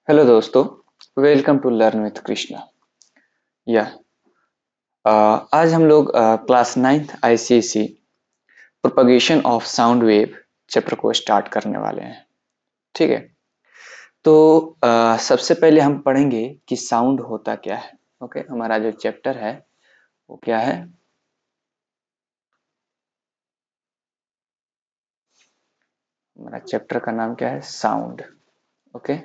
Hello दोस्तों, welcome to learn with Krishna. या आज हम लोग class 9th ICSE propagation of sound wave chapter को स्टार्ट करने वाले हैं। ठीक है, तो सबसे पहले हम पढ़ेंगे कि साउंड होता क्या है। ओके, हमारा जो चैप्टर है वो क्या है। हमारा चैप्टर का नाम क्या है? साउंड। ओके,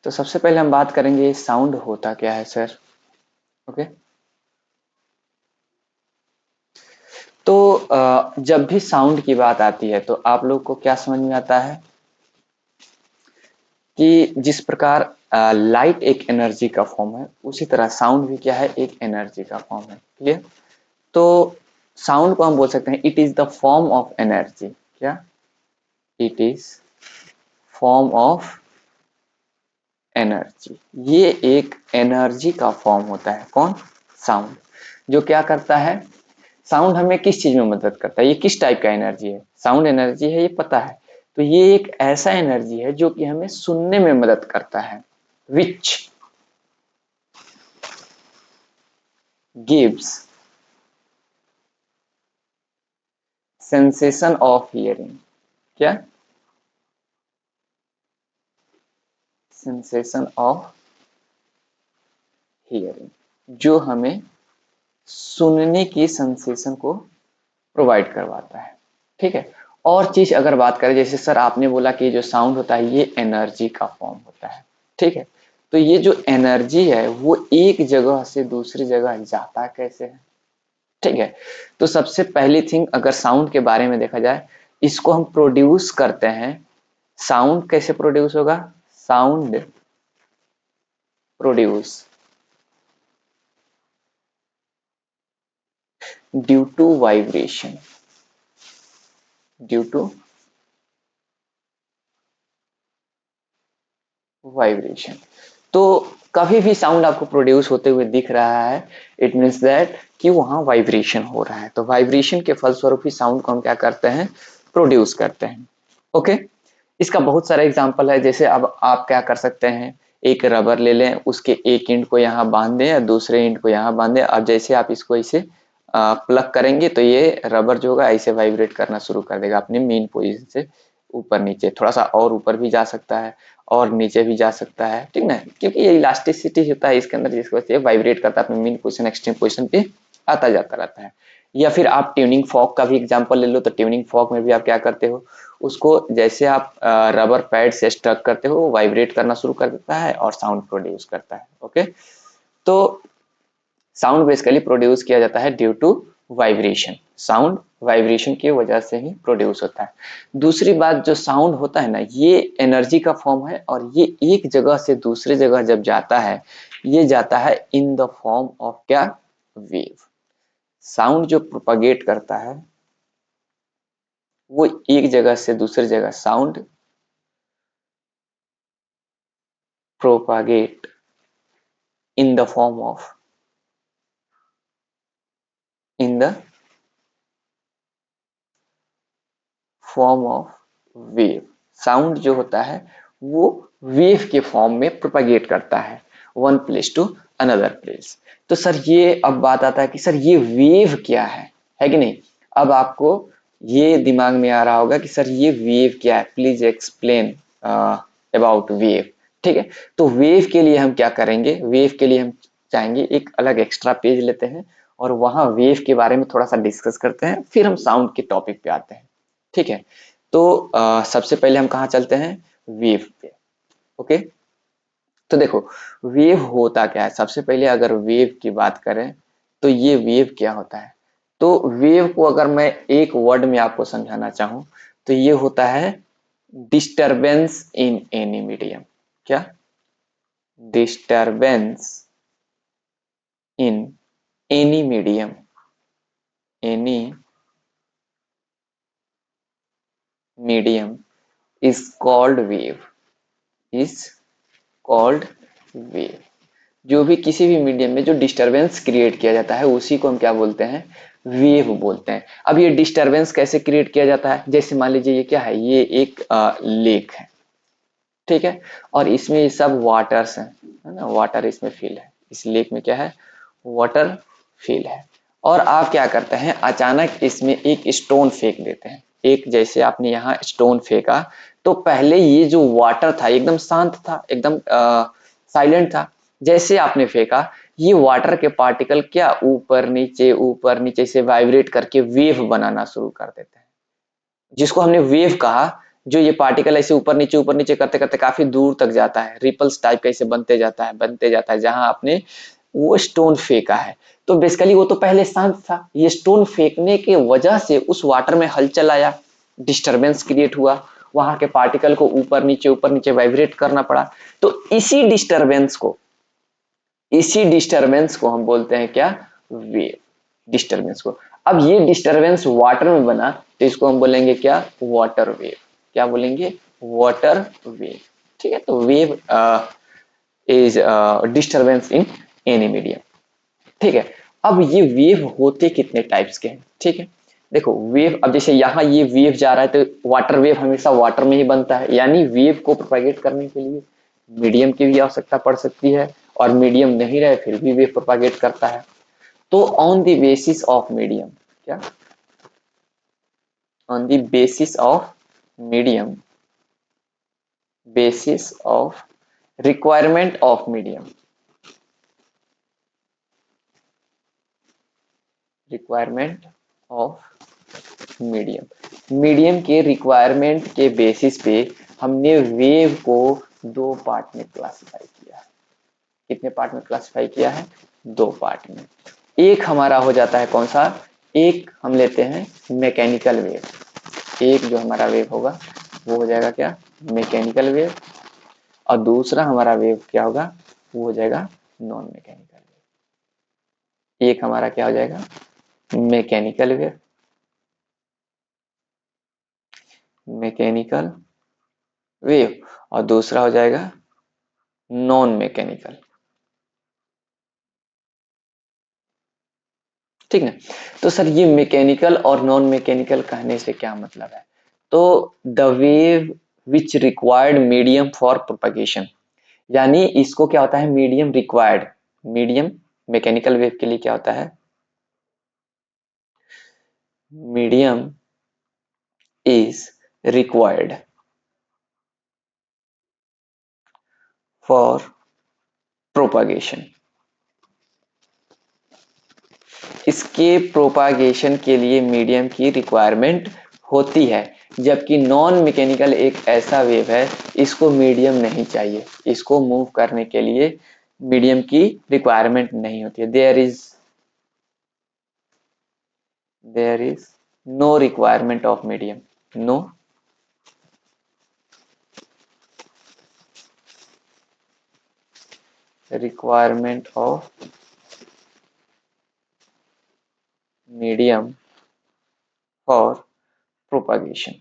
तो सबसे पहले हम बात करेंगे साउंड होता क्या है सर। ओके, तो जब भी साउंड की बात आती है तो आप लोग को क्या समझ में आता है कि जिस प्रकार लाइट एक एनर्जी का फॉर्म है, उसी तरह साउंड भी क्या है? एक एनर्जी का फॉर्म है। क्लियर? तो साउंड को हम बोल सकते हैं it is the form of energy. क्या? It is form of energy. ये एक एनर्जी का फॉर्म होता है। कौन? साउंड। जो क्या करता है? साउंड हमें किस चीज में मदद करता है? ये किस टाइप का एनर्जी है? साउंड एनर्जी है, ये पता है। तो ये एक ऐसा एनर्जी है जो कि हमें सुनने में मदद करता है। विच gives sensation of hearing। क्या? सेंसेशन ऑफ हियरिंग, जो हमें सुनने की सेंसेशन को प्रोवाइड करवाता है। ठीक है। और चीज अगर बात करें, जैसे सर आपने बोला कि जो साउंड होता है ये एनर्जी का फॉर्म होता है। ठीक है, तो ये जो एनर्जी है वो एक जगह से दूसरी जगह जाता कैसे है? ठीक है, तो सबसे पहली थिंग अगर साउंड के बारे में देखा जाए, इसको हम प्रोड्यूस करते हैं। साउंड कैसे प्रोड्यूस होगा? Sound produce due to vibration. Due to vibration. तो कभी भी साउंड आपको प्रोड्यूस होते हुए दिख रहा है, इट मीन्स दैट कि वहां वाइब्रेशन हो रहा है। तो वाइब्रेशन के फलस्वरूप ही साउंड को हम क्या करते हैं? प्रोड्यूस करते हैं। ओके, इसका बहुत सारा एग्जांपल है। जैसे अब आप क्या कर सकते हैं, एक रबर ले लें, उसके एक एंड को यहाँ बांध दें या दूसरे एंड को यहाँ बांध दें। अब जैसे आप इसको इसे प्लग करेंगे तो ये रबर जो होगा ऐसे वाइब्रेट करना शुरू कर देगा अपने मेन पोजीशन से ऊपर नीचे, थोड़ा सा और ऊपर भी जा सकता है और नीचे भी जा सकता है। ठीक ना, क्योंकि ये इलास्टिसिटी होता है इसके अंदर, जिसकी वजह से वाइब्रेट करता है अपने मेन पोजीशन एक्सट्रीम पोजीशन पे आता जाता रहता है। या फिर आप ट्यूनिंग फॉक का भी एग्जांपल ले लो, तो ट्यूनिंग फॉक में भी आप क्या करते हो, उसको जैसे आप रबर पैड से स्ट्रक करते हो वो वाइब्रेट करना शुरू कर देता है और साउंड प्रोड्यूस करता है। ओके, तो साउंड बेसिकली प्रोड्यूस किया जाता है due to vibration. Sound vibration की वजह से ही प्रोड्यूस होता है। दूसरी बात, जो साउंड होता है ना, ये एनर्जी का फॉर्म है और ये एक जगह से दूसरी जगह जब जाता है, ये जाता है इन द फॉर्म ऑफ क्या? वेव। साउंड जो प्रोपगेट करता है वो एक जगह से दूसरी जगह, sound propagate in the form of, in the form of wave. Sound जो होता है वो वेव के फॉर्म में प्रोपागेट करता है one place to another place. तो सर ये अब बात आता है कि सर ये वेव क्या है कि नहीं? अब आपको ये दिमाग में आ रहा होगा कि सर ये वेव क्या है, प्लीज एक्सप्लेन अबाउट वेव। ठीक है, तो वेव के लिए हम क्या करेंगे, वेव के लिए हम चाहेंगे एक अलग एक्स्ट्रा पेज लेते हैं और वहां वेव के बारे में थोड़ा सा डिस्कस करते हैं, फिर हम साउंड के टॉपिक पे आते हैं। ठीक है, तो सबसे पहले हम कहाँ चलते हैं? वेव पे। ओके, तो देखो वेव होता क्या है। सबसे पहले अगर वेव की बात करें तो ये वेव क्या होता है, तो वेव को अगर मैं एक वर्ड में आपको समझाना चाहूं तो ये होता है डिस्टरबेंस इन एनी मीडियम। क्या? Disturbance in any medium. Any medium is called wave. Is called wave. जो भी किसी भी मीडियम में जो डिस्टरबेंस क्रिएट किया जाता है उसी को हम क्या बोलते हैं? वेव बोलते हैं। अब ये डिस्टरबेंस कैसे क्रिएट किया जाता है? जैसे मान लीजिए ये क्या है, ये एक लेक है। ठीक है। और इसमें ये सब वाटर्स हैं, है ना, वाटर इसमें फील है, इस लेक में क्या है, वाटर फील है। और आप क्या करते हैं, अचानक इसमें एक स्टोन फेंक देते हैं। एक जैसे आपने यहाँ स्टोन फेंका, तो पहले ये जो वाटर था एकदम शांत था, एकदम साइलेंट था। जैसे आपने फेंका, ये वाटर के पार्टिकल क्या ऊपर नीचे से वाइब्रेट करके वेव बनाना शुरू कर देते हैं, जिसको हमने वेव कहा। जो ये पार्टिकल ऐसे ऊपर नीचे करते करते काफी दूर तक जाता है, रिपल्स टाइप का ऐसे बनते जाता है जहां आपने वो स्टोन फेंका है। तो बेसिकली वो तो पहले शांत था, ये स्टोन फेंकने के वजह से उस वाटर में हलचल आया, डिस्टरबेंस क्रिएट हुआ, वहां के पार्टिकल को ऊपर नीचे वाइब्रेट करना पड़ा। तो इसी डिस्टरबेंस को हम बोलते हैं क्या, वेव डिस्टरबेंस को। अब ये डिस्टरबेंस वाटर में बना, तो इसको हम बोलेंगे क्या, वाटर वेव। क्या बोलेंगे, वाटर वेव। ठीक है, तो wave is disturbance in any medium. ठीक है। अब ये वेव होते कितने टाइप्स के हैं, ठीक है। देखो वेव, अब जैसे यहाँ ये वेव जा रहा है, तो वाटर वेव हमेशा वाटर में ही बनता है, यानी वेव को प्रोपागेट करने के लिए मीडियम की भी आवश्यकता पड़ सकती है, और मीडियम नहीं रहे फिर भी वेव प्रोपागेट करता है। तो on the basis of medium, क्या, on the basis of medium, basis of requirement of medium, requirement of medium के रिक्वायरमेंट के बेसिस पे हमने वेव को दो पार्ट में क्लासिफाई किया है। कितने पार्ट में क्लासिफाई किया है, दो पार्ट में। एक हमारा हो जाता है कौन सा, एक हम लेते हैं मैकेनिकल वेव। एक जो हमारा वेव होगा वो हो जाएगा क्या, मैकेनिकल वेव। और दूसरा हमारा वेव क्या होगा, वो हो जाएगा नॉन मैकेनिकल वेव। एक हमारा क्या हो जाएगा, मैकेनिकल वेव, मैकेनिकल वेव, और दूसरा हो जाएगा नॉन मैकेनिकल। ठीक है। तो सर ये मैकेनिकल और नॉन मैकेनिकल कहने से क्या मतलब है, तो the wave which required medium for propagation, यानी इसको क्या होता है, medium required, medium mechanical wave के लिए क्या होता है, medium is required for propagation. इसके प्रोपागेशन के लिए मीडियम की रिक्वायरमेंट होती है, जबकि नॉन मैकेनिकल एक ऐसा वेव है, इसको मीडियम नहीं चाहिए, इसको मूव करने के लिए मीडियम की रिक्वायरमेंट नहीं होती है। There is no requirement of medium, no requirement of medium for propagation.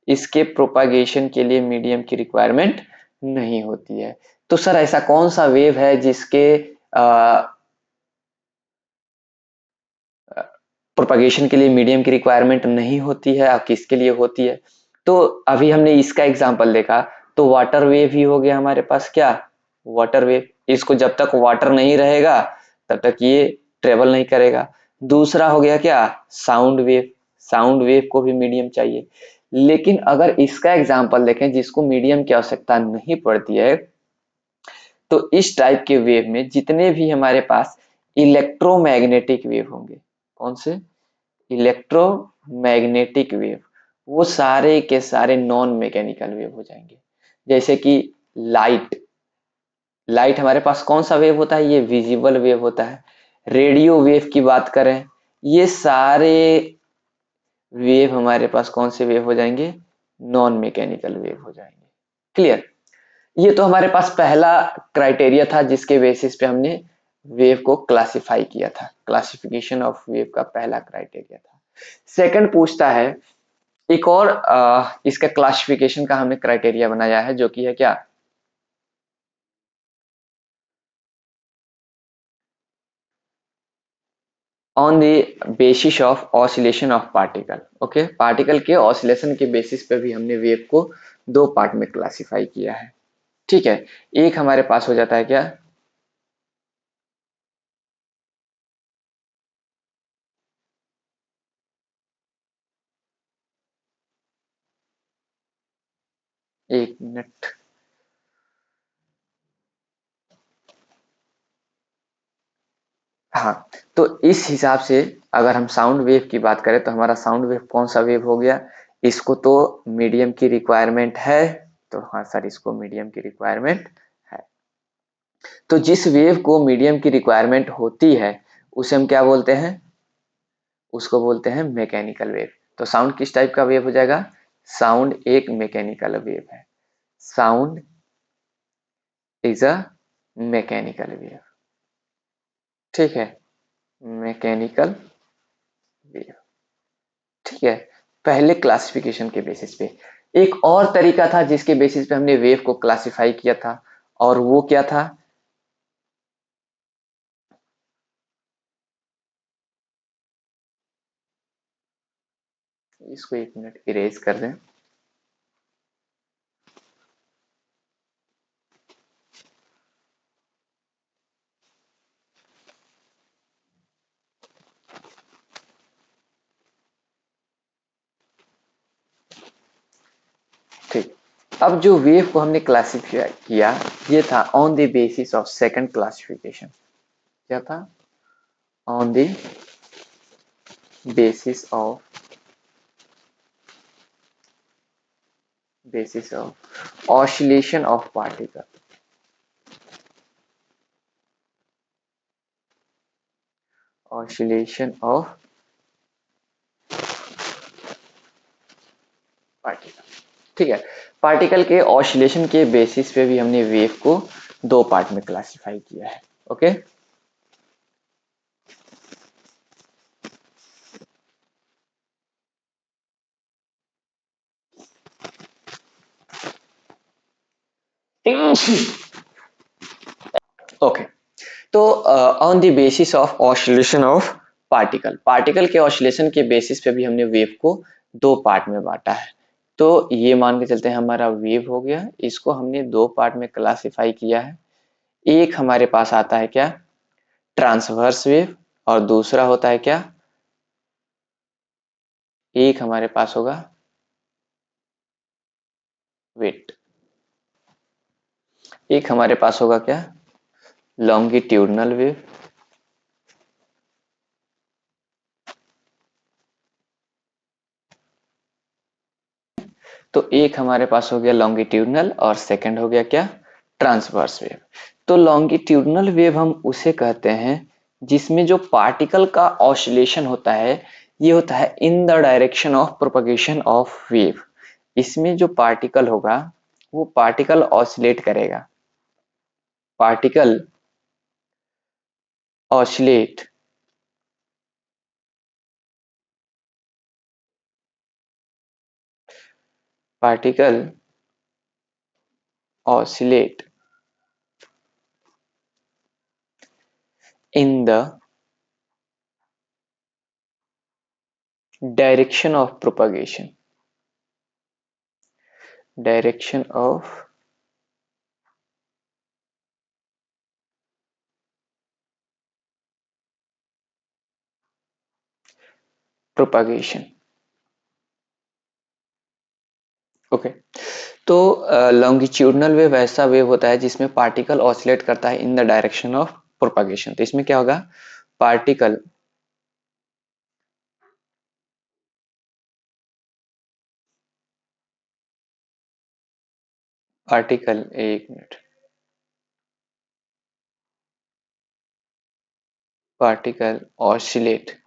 इसके प्रोपागेशन के लिए मीडियम की रिक्वायरमेंट नहीं होती है। तो सर ऐसा कौन सा वेव है जिसके प्रोपागेशन के लिए मीडियम की रिक्वायरमेंट नहीं होती है, और किसके लिए होती है। तो अभी हमने इसका एग्जांपल देखा, तो वाटर वेव ही हो गया हमारे पास, क्या, वाटर वेव। इसको जब तक वाटर नहीं रहेगा तब तक ये ट्रेवल नहीं करेगा। दूसरा हो गया क्या, साउंड वेव। साउंड वेव को भी मीडियम चाहिए। लेकिन अगर इसका एग्जांपल देखें जिसको मीडियम की आवश्यकता नहीं पड़ती है, तो इस टाइप के वेव में जितने भी हमारे पास इलेक्ट्रोमैग्नेटिक वेव होंगे, कौन से, इलेक्ट्रोमैग्नेटिक वेव, वो सारे के सारे नॉन मैकेनिकल वेव हो जाएंगे। जैसे कि लाइट, लाइट हमारे पास कौन सा वेव होता है, ये विजिबल वेव होता है। रेडियो वेव की बात करें, ये सारे वेव हमारे पास कौन से वेव हो जाएंगे, नॉन मैकेनिकल वेव हो जाएंगे। क्लियर। ये तो हमारे पास पहला क्राइटेरिया था जिसके बेसिस पे हमने वेव को क्लासिफाई किया था, क्लासिफिकेशन ऑफ वेव का पहला क्राइटेरिया था। सेकंड पूछता है, एक और इसका क्लासिफिकेशन का हमने क्राइटेरिया बनाया है, जो कि है क्या, on the basis of oscillation of particle. Okay, particle के ऑसिलेशन के बेसिस पे भी हमने वेव को दो पार्ट में क्लासिफाई किया है। ठीक है, एक हमारे पास हो जाता है क्या, एक मिनट, हाँ, तो इस हिसाब से अगर हम साउंड वेव की बात करें तो हमारा साउंड वेव कौन सा वेव हो गया, इसको तो मीडियम की रिक्वायरमेंट है, तो हाँ सर इसको मीडियम की रिक्वायरमेंट है। तो जिस वेव को मीडियम की रिक्वायरमेंट होती है उसे हम क्या बोलते हैं, उसको बोलते हैं मैकेनिकल वेव। तो साउंड किस टाइप का वेव हो जाएगा, साउंड एक मैकेनिकल वेव है, sound is a mechanical wave. ठीक है, मैकेनिकल वेव। ठीक है, पहले क्लासिफिकेशन के बेसिस पे एक और तरीका था जिसके बेसिस पे हमने वेव को क्लासिफाई किया था, और वो क्या था, इसको एक मिनट इरेज कर दें। ठीक, अब जो वेव को हमने क्लासिफाई किया ये था on the basis of second classification. क्या था, on the basis of oscillation of particle, oscillation of particle. ठीक है, पार्टिकल के ऑसिलेशन के बेसिस पे भी हमने वेव को दो पार्ट में क्लासिफाई किया है। ओके, ओके, तो on the basis of oscillation of particle, particle के ऑसिलेशन के बेसिस पे भी हमने वेव को दो पार्ट में बांटा है। तो ये मान के चलते हैं हमारा वेव हो गया, इसको हमने दो पार्ट में क्लासिफाई किया है। एक हमारे पास आता है क्या, ट्रांसवर्स वेव, और दूसरा होता है क्या, एक हमारे पास होगा वेट, एक हमारे पास होगा क्या, लॉन्गिट्यूडनल वेव, तो एक हमारे पास हो गया लॉन्गिट्यूडनल और सेकंड हो गया क्या, ट्रांसवर्स वेव। तो लॉन्गिट्यूडनल वेव हम उसे कहते हैं जिसमें जो पार्टिकल का ऑसिलेशन होता है ये होता है in the direction of propagation of wave. इसमें जो पार्टिकल होगा वो पार्टिकल ऑसिलेट करेगा, particle oscillate, particle oscillate in the direction of propagation, direction of propagation. Okay, तो लॉन्गिट्यूडनल वेव ऐसा वेव होता है जिसमें पार्टिकल ऑसिलेट करता है in the direction of propagation. तो इसमें क्या होगा, पार्टिकल पार्टिकल एक minute, particle oscillate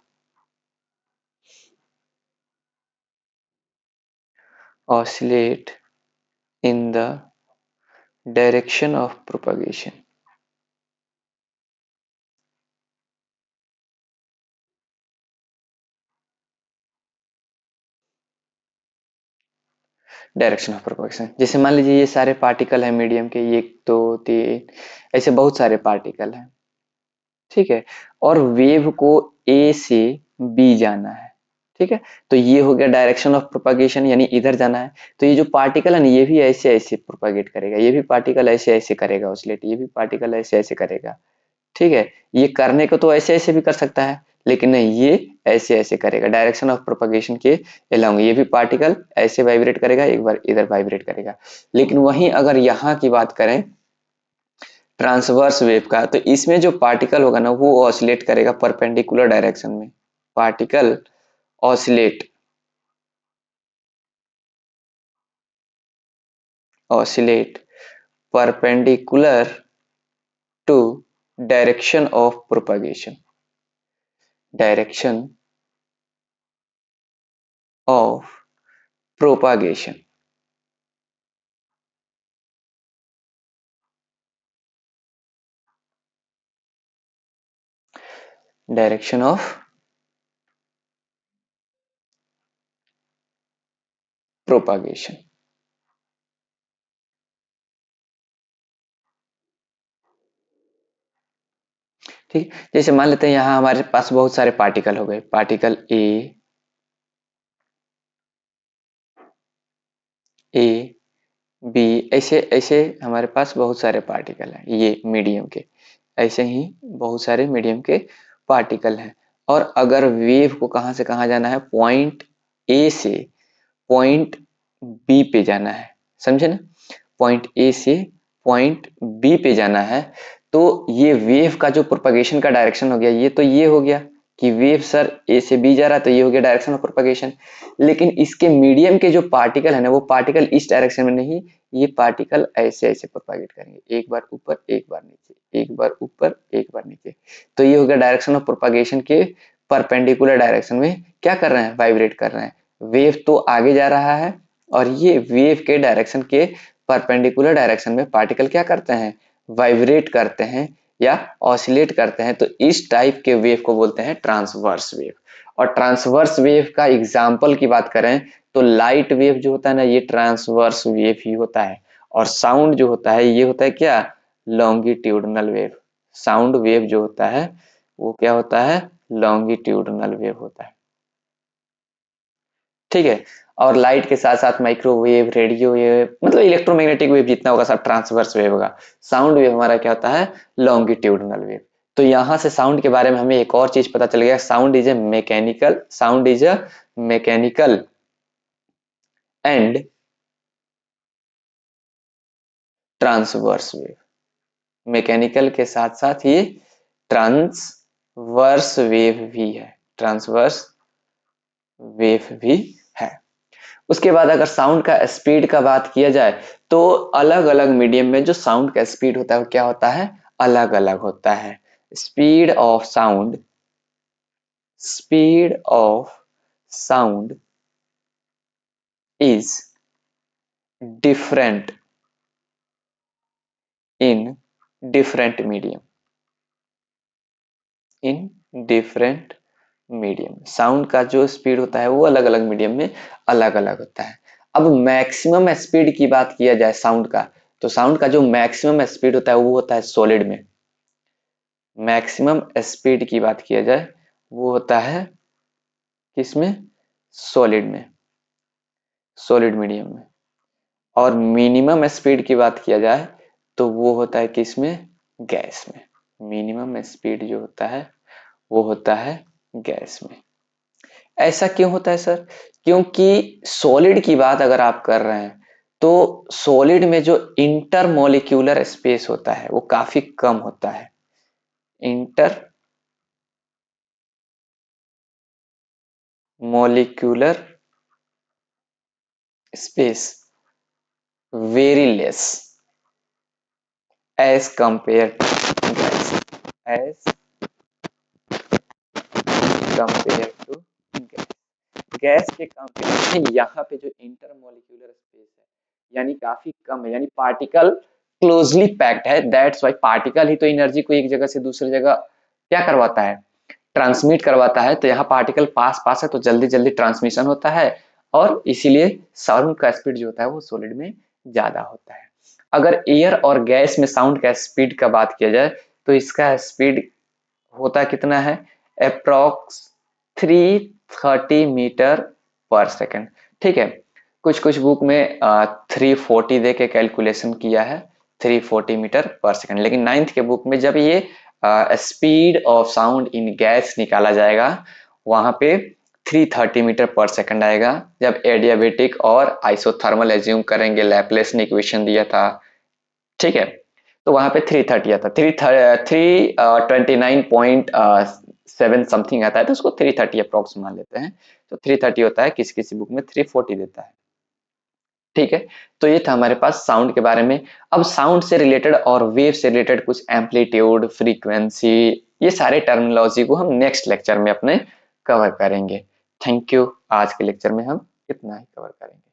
oscillate in the direction of propagation, direction of propagation. जैसे मान लीजिए ये सारे पार्टिकल हैं मीडियम के, ये एक दो तीन, ऐसे बहुत सारे पार्टिकल हैं। ठीक है, और वेव को ए से बी जाना है। ठीक है। तो ये हो गया डायरेक्शन ऑफ प्रोपागेशन, यानी इधर जाना है। तो ये जो पार्टिकल है ना, ये भी ऐसे ऐसे प्रोपागेट करेगा, ये भी पार्टिकल ऐसे ऐसे करेगा ऑसिलेट, ये भी पार्टिकल ऐसे ऐसे करेगा। ठीक है। ये करने को तो ऐसे ऐसे भी कर सकता है, लेकिन नहीं, ये ऐसे ऐसे करेगा डायरेक्शन ऑफ प्रोपागेशन के अलोंग। ये भी पार्टिकल ऐसे वाइब्रेट करेगा, एक बार इधर वाइब्रेट करेगा। लेकिन वहीं अगर यहाँ की बात करें ट्रांसवर्स वेव का, तो इसमें जो पार्टिकल होगा ना, वो ऑसिलेट करेगा परपेंडिकुलर डायरेक्शन में। Particle oscillate oscillate perpendicular to direction of propagation, direction of propagation. Direction of propagation. ठीक है। जैसे मान लेते हैं यहाँ हमारे पास बहुत सारे पार्टिकल हो गए, पार्टिकल ए बी, ऐसे ऐसे हमारे पास बहुत सारे पार्टिकल हैं, ये मीडियम के, ऐसे ही बहुत सारे मीडियम के पार्टिकल हैं। और अगर वेव को कहाँ से कहाँ जाना है, पॉइंट ए से पॉइंट बी पे जाना है, समझे ना, पॉइंट ए से पॉइंट बी पे जाना है, तो ये वेव का जो प्रोपगेशन का डायरेक्शन हो गया, ये तो ये हो गया कि वेव सर ए से बी जा रहा है, तो ये हो गया डायरेक्शन ऑफ प्रोपगेशन। लेकिन इसके मीडियम के जो पार्टिकल है ना, वो पार्टिकल इस डायरेक्शन में नहीं, ये पार्टिकल ऐसे ऐसे प्रोपागेट करेंगे, एक बार ऊपर एक बार नीचे, एक बार ऊपर एक बार नीचे। तो ये हो गया डायरेक्शन ऑफ प्रोपागेशन के परपेंडिकुलर डायरेक्शन में क्या कर रहे हैं, वाइब्रेट कर रहे हैं। वेव तो आगे जा रहा है, और ये वेव के डायरेक्शन के परपेंडिकुलर डायरेक्शन में पार्टिकल क्या करते हैं, वाइब्रेट करते हैं या ऑसिलेट करते हैं। तो इस टाइप के वेव को बोलते हैं ट्रांसवर्स वेव। और ट्रांसवर्स वेव का एग्जाम्पल की बात करें तो लाइट वेव जो होता है ना, ये ट्रांसवर्स वेव ही होता है। और साउंड जो होता है, ये होता है क्या, लॉन्गिट्यूडनल वेव। साउंड वेव जो होता है वो क्या होता है, लॉन्गिट्यूडनल वेव होता है। ठीक है। और लाइट के साथ साथ माइक्रोवेव, रेडियो वेव, मतलब इलेक्ट्रोमैग्नेटिक वेव जितना होगा सब ट्रांसवर्स वेव होगा। साउंड वेव हमारा क्या होता है, लॉन्गिट्यूडनल वेव। तो यहां से साउंड के बारे में हमें एक और चीज पता चल गया, sound is a mechanical and transverse wave. Mechanical के साथ साथ ये ट्रांसवर्स वेव भी है, ट्रांसवर्स वेव भी है। उसके बाद अगर साउंड का स्पीड का बात किया जाए, तो अलग अलग मीडियम में जो साउंड का स्पीड होता है वो क्या होता है, अलग अलग होता है। Speed of sound, speed of sound is different in different medium, in different medium. Sound का जो स्पीड होता है वो अलग अलग मीडियम में अलग अलग होता है। अब मैक्सिमम स्पीड की बात किया जाए साउंड का, तो साउंड का जो मैक्सिमम स्पीड होता है वो होता है सॉलिड में। मैक्सिमम स्पीड की बात किया जाए वो होता है किसमें, सॉलिड में, सॉलिड मीडियम में। और मिनिमम स्पीड की बात किया जाए तो वो होता है किसमें, गैस में। मिनिमम स्पीड जो होता है वो होता है गैस में। ऐसा क्यों होता है सर, क्योंकि सॉलिड की बात अगर आप कर रहे हैं तो सॉलिड में जो इंटरमोलिक्यूलर स्पेस होता है वो काफी कम होता है। Inter molecular space very less as compare to gas, as compare to gas. Gas के कंपेयर में यहाँ पे जो इंटरमोलिक्यूलर स्पेस है यानी काफी कम है, यानी पार्टिकल क्लोजली पैक्ड है। दैट्स वाई पार्टिकल ही तो एनर्जी को एक जगह से दूसरी जगह क्या करवाता है, ट्रांसमिट करवाता है। तो यहाँ पार्टिकल पास पास है तो जल्दी जल्दी ट्रांसमिशन होता है, और इसीलिए साउंड का स्पीड जो होता है वो सॉलिड में ज्यादा होता है। अगर एयर और गैस में साउंड का स्पीड का बात किया जाए तो इसका स्पीड होता कितना है, अप्रोक्स 3 30 मीटर पर सेकंड। ठीक है, कुछ कुछ बुक में 340 दे के कैलकुलेशन किया है, 340 मीटर पर सेकंड, लेकिन नाइन्थ के बुक में जब ये speed of sound in gas निकाला जाएगा वहां पे 330 मीटर पर सेकंड आएगा। जब एडियाबेटिक और आइसोथर्मल एज्यूम करेंगे, लैपलेस ने इक्वेशन दिया था, ठीक है, तो वहां पे 330 आता, 329.7 समथिंग आता है, तो उसको 330 अप्रोक्स मान लेते हैं। तो 330 होता है, किसी किसी बुक में 340 देता है। ठीक है, तो ये था हमारे पास साउंड के बारे में। अब साउंड से रिलेटेड और वेव से रिलेटेड कुछ एम्पलीट्यूड, फ्रीक्वेंसी, ये सारे टर्मिनोलॉजी को हम नेक्स्ट लेक्चर में अपने कवर करेंगे। Thank you. आज के लेक्चर में हम इतना ही कवर करेंगे।